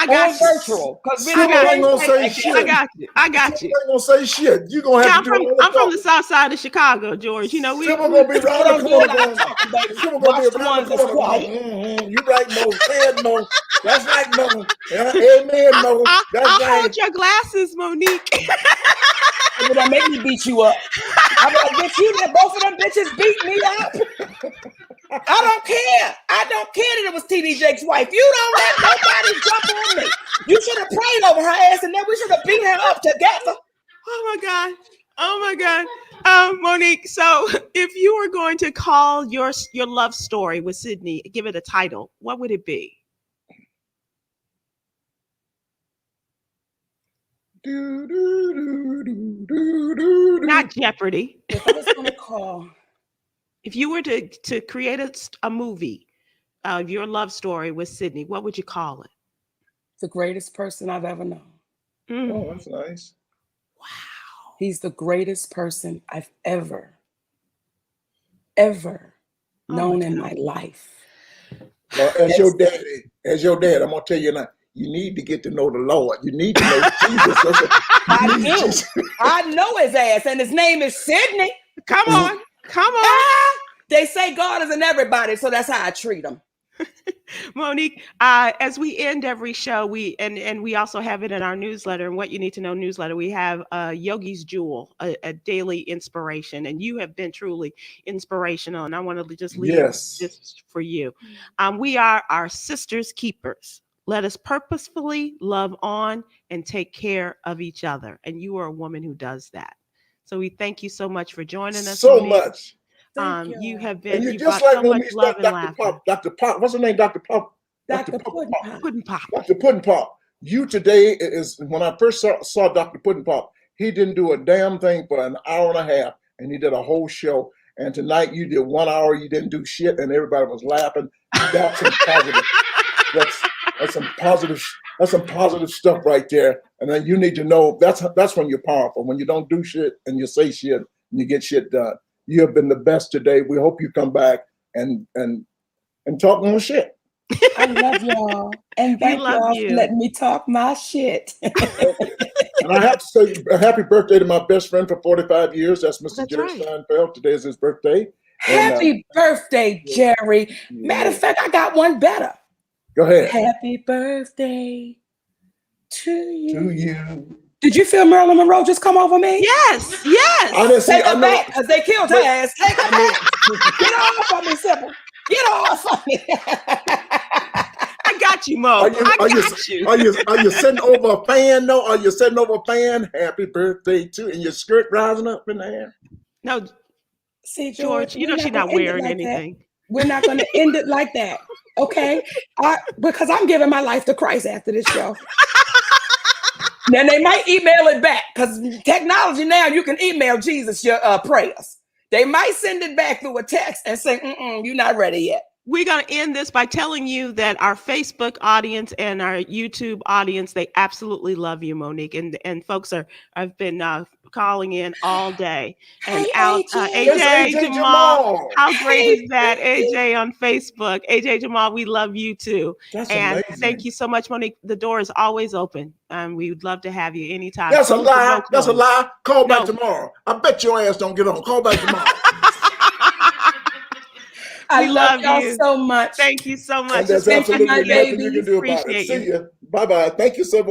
I got you. Virtual, because Sybil ain't gonna say shit. I got you. Sybil ain't gonna say shit. You gonna have to do all the I'm from the south side of Chicago, George. You know we. Sybil gonna be right the corner. Sybil gonna be right the corner. You right, Mo? Say it, Mo. That's right, Mo. Amen, Mo. That's I'll right. hold your glasses, Monique. You're gonna make me beat you up. I'm like, bitch, you let both of them bitches beat me up. I don't care. I don't care that it was TD Jake's wife. You don't let nobody jump on me. You should have prayed over her ass, and then we should have beat her up together. Oh my God. Monique, so if you were going to call your love story with Sydney, give it a title, what would it be? Not Jeopardy. If I was gonna call, if you were to create a movie of your love story with Sydney, what would you call it? The greatest person I've ever known. Oh, that's nice. Wow. He's the greatest person I've ever known in my life. Well, as your dad, I'm gonna tell you now. You need to get to know the Lord. You need to know Jesus. I know his ass, and his name is Sydney. Come on. They say God is in everybody, so that's how I treat him. Monique, as we end every show, we also have it in our newsletter, and What You Need to Know newsletter, we have Yogi's Jewel, a daily inspiration, and you have been truly inspirational, and I want to just leave this for you. We are our sisters' keepers. Let us purposefully love on and take care of each other, and you are a woman who does that. So we thank you so much for joining us. So Monique. much. You have been. And you you just brought like so when much we love start and Dr. laughter. Pop. Dr. Pop. What's her name? Dr. Pop. Dr. Puddin' Pop. Puddin' Pop. Dr. Puddin' Pop. You today is when I first saw Dr. Puddin' Pop. He didn't do a damn thing for an hour and a half, and he did a whole show. And tonight you did 1 hour. You didn't do shit, and everybody was laughing. That's some positive. That's some positive. That's some positive stuff right there. And then you need to know that's when you're powerful. When you don't do shit and you say shit and you get shit done. You have been the best today. We hope you come back and talk more shit. I love y'all. And thank y'all for letting me talk my shit. And I have to say a happy birthday to my best friend for 45 years. That's Mr. Jerry Steinfeld. Today is his birthday. Happy birthday, Jerry. Matter of fact, I got one better. Go ahead. Happy birthday to you. To you. Did you feel Marilyn Monroe just come over me? Yes. I didn't see. Take her back because they killed her ass. Take her back. Get off of me, Sybil. Get off of me. I got you, Mo. Are you sitting over a fan? No, are you sitting over a fan? Happy birthday to, and your skirt rising up in the air? No, see, George, you know she's not wearing anything. We're not going to end it like that, okay? Because I'm giving my life to Christ after this show. Then they might email it back because technology now, you can email Jesus your prayers. They might send it back through a text and say, you're not ready yet. We're going to end this by telling you that our Facebook audience and our YouTube audience, they absolutely love you, Monique. And folks have been calling in all day. And AJ Jamal, how great is that? AJ on Facebook. AJ Jamal, we love you too. That's and amazing. Thank you so much, Monique. The door is always open. We would love to have you anytime. That's a lie. That's a lie. Call back tomorrow. I bet your ass don't get on. Call back tomorrow. I love y'all so much. Thank you so much. And there's absolutely nothing you can do about it. See you. Bye-bye. Thank you, Sybil.